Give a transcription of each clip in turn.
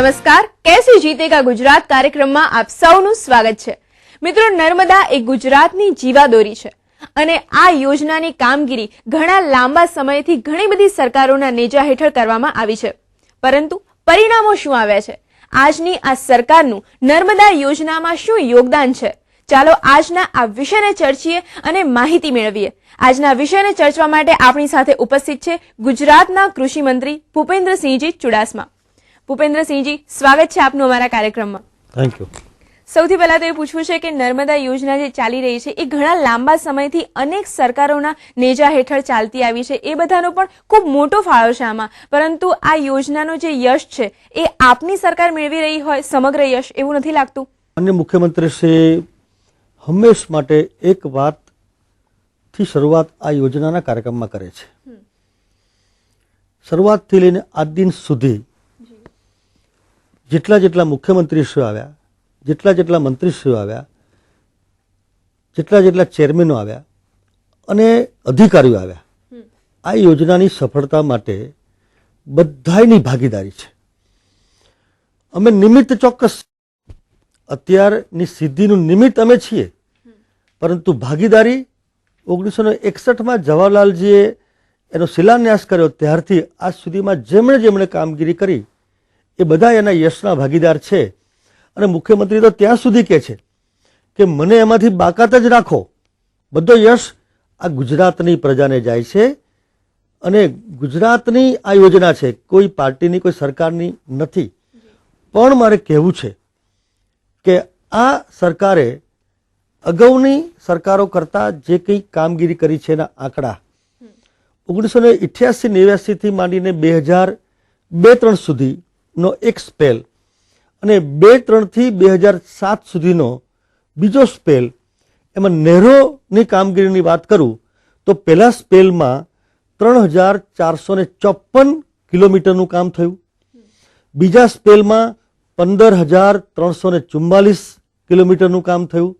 નમસ્કાર, कैसे जीतेगा गुजरात કાર્યક્રમમાં આપ સૌનું સ્વાગત છે। મિત્રો, નર્મદા એ ગુજરાતની જીવાદોરી છે અને આ યોજનાની કામગીરી ઘણા લાંબા સમયથી ઘણી બધી સરકારોના નેજા હેઠળ કરવામાં આવી છે, પરંતુ પરિણામો શું આવ્યા છે? આજની આ સરકારનું નર્મદા યોજનામાં શું યોગદાન છે? ચાલો આજના આ વિષયને ચર્ચીએ અને માહિતી મેળવીએ। આજના વિષયને ચર્ચવા માટે આપણી સાથે ઉપસ્થિત છે ગુજરાતના કૃષિ મંત્રી ભૂપેન્દ્રસિંહજી ચુડાસમા। ભૂપેન્દ્રસિંહજી, સ્વાગત છે આપનું અમારા કાર્યક્રમમાં। Thank you. સૌથી પહેલા તો એ પૂછવું છે કે નર્મદા યોજના જે ચાલી રહી છે એ ઘણા લાંબા સમયથી અનેક સરકારોના નેજા હેઠળ ચાલતી આવી છે, એ બધાનો પણ ખૂબ મોટો ફાળો છે આમાં, પરંતુ આ યોજનાનો જે યશ છે એ આપની સરકાર મેળવી રહી હોય સમગ્ર યશ, એવું નથી લાગતું? માનનીય મુખ્યમંત્રી શ્રી હંમેશ માટે એક વાતથી શરૂઆત આ યોજનાના કાર્યક્રમમાં કરે છે। શરૂઆતથી લઈને આજ દિન સુધી જેટલા જેટલા મુખ્યમંત્રીશ્રીઓ આવ્યા, જેટલા જેટલા મંત્રીશ્રીઓ આવ્યા, જેટલા જેટલા ચેરમેનો આવ્યા અને અધિકારીઓ આવ્યા, આ યોજનાની સફળતા માટે બધાની ભાગીદારી છે। અમે નિમિત્ત ચોક્કસ, અત્યારની સિદ્ધિનું નિમિત્ત અમે છીએ, પરંતુ ભાગીદારી 1961માં જવાહરલાલજીએ એનો શિલાન્યાસ કર્યો ત્યારથી આજ સુધીમાં જેમણે જેમણે કામગીરી કરી એ બધા એના યશના ભાગીદાર છે। અને મુખ્યમંત્રી તો ત્યાં સુધી કહે છે કે મને એમાંથી બાકાત જ રાખો, બધો યશ આ ગુજરાતની પ્રજાને જાય છે અને ગુજરાતની આ યોજના છે, કોઈ પાર્ટીની કોઈ સરકારની નથી। પણ મારે કહેવું છે કે આ સરકારે અગાઉની સરકારો કરતા જે કંઈ કામગીરી કરી છે એના આંકડા 1988-89 થી માંડીને 2002-03 સુધીનો એક સ્પેલ અને 2003 થી 2007 સુધીનો બીજો સ્પેલ, એમાં નહેરોની કામગીરીની વાત કરું તો પહેલા સ્પેલમાં 3454 કિલોમીટરનું કામ થયું, બીજા સ્પેલમાં 15344 કિલોમીટરનું કામ થયું,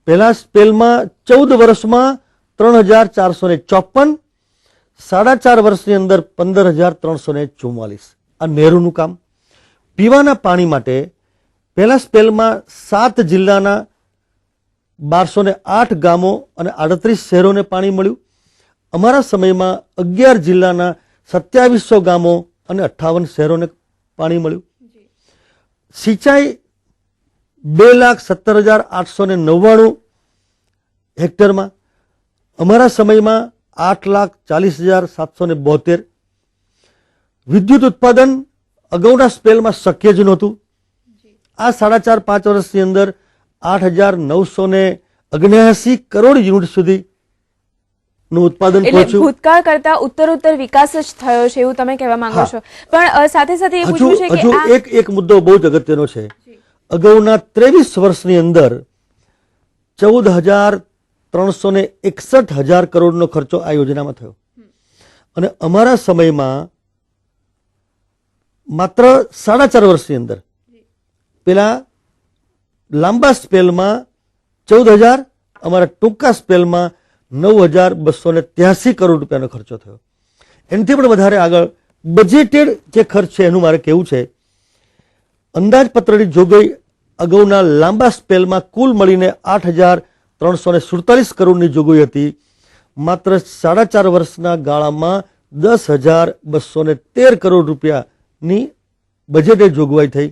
પહેલા સ્પેલમાં 14 વર્ષમાં 3454, 4.5 વર્ષની અંદર 15344 આ નહેરોનું કામ। પીવાના પાણી માટે પહેલા સ્પેલમાં 7 જિલ્લાના 1208 ગામો અને 38 શહેરોને પાણી મળ્યું। અમારા સમયમાં 11 જિલ્લાના 2700 ગામો અને 58 શહેરોને પાણી મળ્યું। સિંચાઈ 2,17,899 હેક્ટરમાં, અમારા સમયમાં 8,40,772। વિદ્યુત ઉત્પાદન અગાઉના સ્પેલમાં શક્ય જ નહોતું, આ 4.5-5 વર્ષની અંદર 8,979 કરોડ યુનિટ સુધીનું ઉત્પાદન પહોંચ્યું। ભૂતકાળ કરતા ઉત્તરોત્તર વિકાસ જ થયો છે એવું તમે કહેવા માંગો છો, પણ સાથે સાથે એ પૂછવું છે કે એક મુદ્દો બહુ જ અગત્યનો છે। અગાઉના 23 વર્ષની અંદર 14,361 કરોડનો ખર્ચો આ યોજનામાં થયો અને અમારા સમયમાં માત્ર 4.5 વર્ષની અંદર પેલા લાંબા સ્પેલમાં 14,000, અમારા ટૂંકા સ્પેલમાં 9,283 કરોડ રૂપિયાનો ખર્ચો થયો। એનાથી પણ વધારે આગળ બજેટેડ જે ખર્ચ છે એનું મારે કહેવું છે, અંદાજપત્રની જોગવાઈ અગાઉના લાંબા સ્પેલમાં કુલ મળીને 8,347 કરોડની જોગવાઈ હતી, માત્ર 4.5 વર્ષના ગાળામાં 10,213 કરોડ રૂપિયાની બજેટેડ જોગવાઈ થઈ।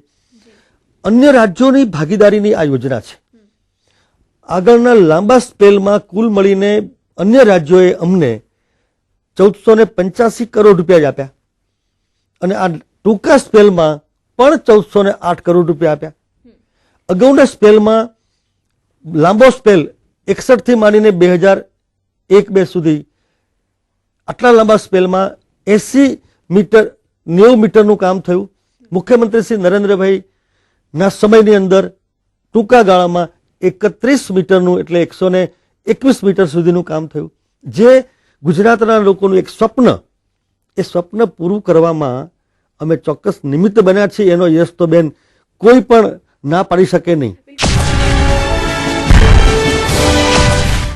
અન્ય રાજ્યોની ભાગીદારીની આ યોજના છે। આગળના લાંબા સ્પેલમાં કુલ મળીને અન્ય રાજ્યોએ અમને 1,485 કરોડ રૂપિયા જ આપ્યા અને આ ટૂંકા સ્પેલમાં પણ 1,408 કરોડ રૂપિયા આપ્યા। અગાઉના સ્પેલમાં લાંબો સ્પેલ 61 થી માંડીને 2001-2 સુધી, આટલા લાંબા સ્પેલમાં 80 મીટર 90 મીટરનું કામ થયું। મુખ્યમંત્રી શ્રી નરેન્દ્રભાઈ ના સમયની અંદર ટૂંકા ગાળામાં 31 મીટરનું એટલે 121 મીટર સુધીનું કામ થયું, જે ગુજરાતના લોકોનું એક સ્વપ્ન, એ સ્વપ્ન પૂરું કરવામાં અમે ચોક્કસ નિમિત્ત બન્યા છીએ। એનો યશ તો બેન કોઈ પણ ના પાડી શકે નહીં।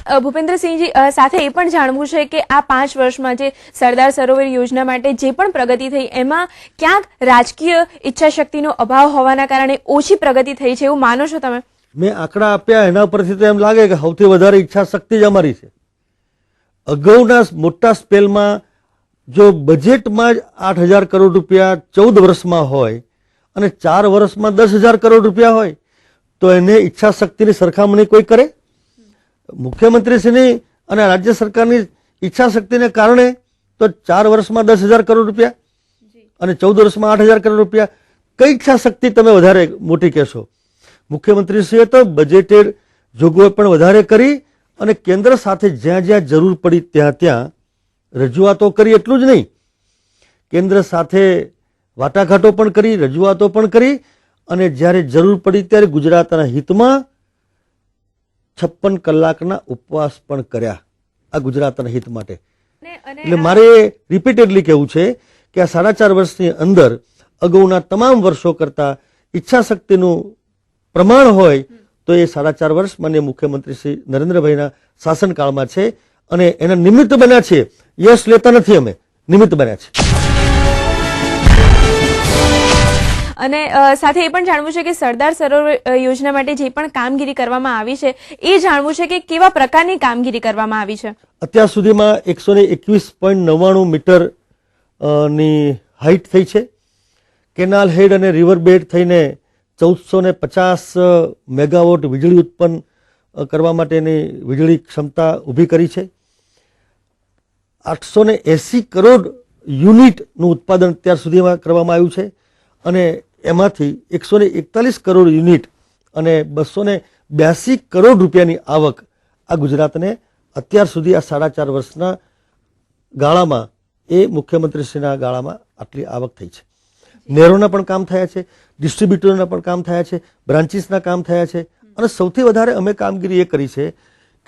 ભૂપેન્દ્રસિંહજી, સાથે એ પણ જાણવું છે કે આ 5 વર્ષમાં જે સરદાર સરોવર યોજના માટે જે પણ પ્રગતિ થઈ એમાં ક્યાંક રાજકીય ઈચ્છાશક્તિનો અભાવ હોવાના કારણે ઓછી પ્રગતિ થઈ છે એવું માનો છો તમે? મેં આંકડા આપ્યા એના પરથી તો એમ લાગે કે સૌથી વધારે ઈચ્છા શક્તિ જ અમારી છે. અગાઉના મોટા સ્પેલમાં જો બજેટમાં જ 8,000 કરોડ રૂપિયા 14 વર્ષમાં હોય અને 4 વર્ષમાં 10,000 કરોડ રૂપિયા હોય તો એને ઈચ્છા શક્તિની સરખામણી કોઈ કરે? મુખ્યમંત્રીશ્રીની અને રાજ્ય સરકારની ઈચ્છા શક્તિને કારણે તો 4 વર્ષમાં 10,000 કરોડ રૂપિયા અને 14 વર્ષમાં 8,000 કરોડ રૂપિયા. કઈ ઈચ્છા શક્તિ તમે વધારે મોટી કહેશો? મુખ્યમંત્રીશ્રીએ તો બજેટેડ જોગવાઈ પણ વધારે કરી અને કેન્દ્ર સાથે જ્યાં જ્યાં જરૂર પડી ત્યાં ત્યાં રજૂઆતો કરી. એટલું જ નહીં, કેન્દ્ર સાથે વાટાઘાટો પણ કરી, રજૂઆતો પણ કરી અને જ્યારે જરૂર પડી ત્યારે ગુજરાતના હિતમાં 56 કલાકના ઉપવાસ પણ કર્યા આ ગુજરાતના હિત માટે. એટલે મારે રિપીટેડલી કહેવું છે કે આ 4.5 વર્ષની અંદર અગાઉના તમામ વર્ષો કરતા ઈચ્છા શક્તિનું પ્રમાણ હોય તો એ 4.5 વર્ષ માનનીય મુખ્યમંત્રી શ્રી નરેન્દ્રભાઈના શાસનકાળમાં છે અને એના નિમિત્ત બન્યા છે. યશ લેતા નથી, અમે નિમિત્ત બન્યા છે. અને સાથે એ પણ જાણવું છે કે સરદાર સરોવર યોજના માટે જે પણ કામગીરી કરવામાં આવી છે એ જાણવું છે કે કેવા પ્રકારની કામગીરી કરવામાં આવી છે. અત્યાર સુધીમાં 121.99 મીટર ની હાઈટ થઈ છે. કેનાલ હેડ અને રિવર બેડ થઈને 1450 મેગાવોટ વીજળી ઉત્પન્ન કરવા માટેની વીજળી ક્ષમતા ઊભી કરી છે. 880 કરોડ યુનિટનું ઉત્પાદન અત્યાર સુધીમાં કરવામાં આવ્યું છે અને એમાંથી 141 કરોડ યુનિટ અને 282 કરોડ રૂપિયાની આવક આ ગુજરાતને અત્યાર સુધી આ 4.5 વર્ષના ગાળામાં એ મુખ્યમંત્રીશ્રીના ગાળામાં આટલી આવક થઈ છે. નહેરોના પણ કામ થયા છે, ડિસ્ટ્રીબ્યુટરના પણ કામ થયા છે, બ્રાન્ચીસના કામ થયા છે અને સૌથી વધારે અમે કામગીરી એ કરી છે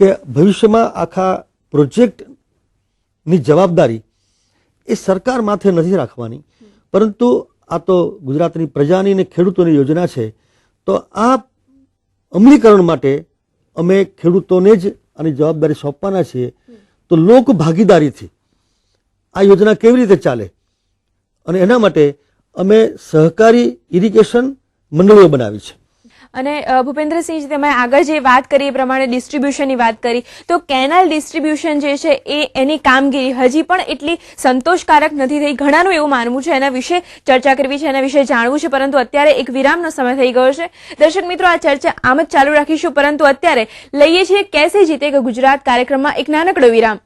કે ભવિષ્યમાં આખા પ્રોજેક્ટની જવાબદારી એ સરકાર માથે નથી રાખવાની, પરંતુ આ તો ગુજરાતની પ્રજાની અને ખેડૂતોની યોજના છે. તો આ અમલીકરણ માટે અમે ખેડૂતોને જ આની જવાબદારી સોંપવાના છીએ. તો લોક ભાગીદારીથી આ યોજના કેવી રીતે ચાલે અને એના માટે અમે સહકારી ઇરિગેશન મંડળીઓ બનાવી છે. અને ભૂપેન્દ્રસિંહજી, તમે આગળ જે વાત કરી એ પ્રમાણે ડિસ્ટ્રીબ્યુશનની વાત કરી, તો કેનાલ ડિસ્ટ્રીબ્યુશન જે છે એની કામગીરી હજી પણ એટલી સંતોષકારક નથી થઈ. ઘણાનું એવું માનવું છે. એના વિશે ચર્ચા કરવી છે, એના વિશે જાણવું છે, પરંતુ અત્યારે એક વિરામનો સમય થઈ ગયો છે. દર્શક મિત્રો, આ ચર્ચા આમ જ ચાલુ રાખીશું, પરંતુ અત્યારે લઈએ છીએ કેસે જીતેગા ગુજરાત કાર્યક્રમમાં એક નાનકડો વિરામ.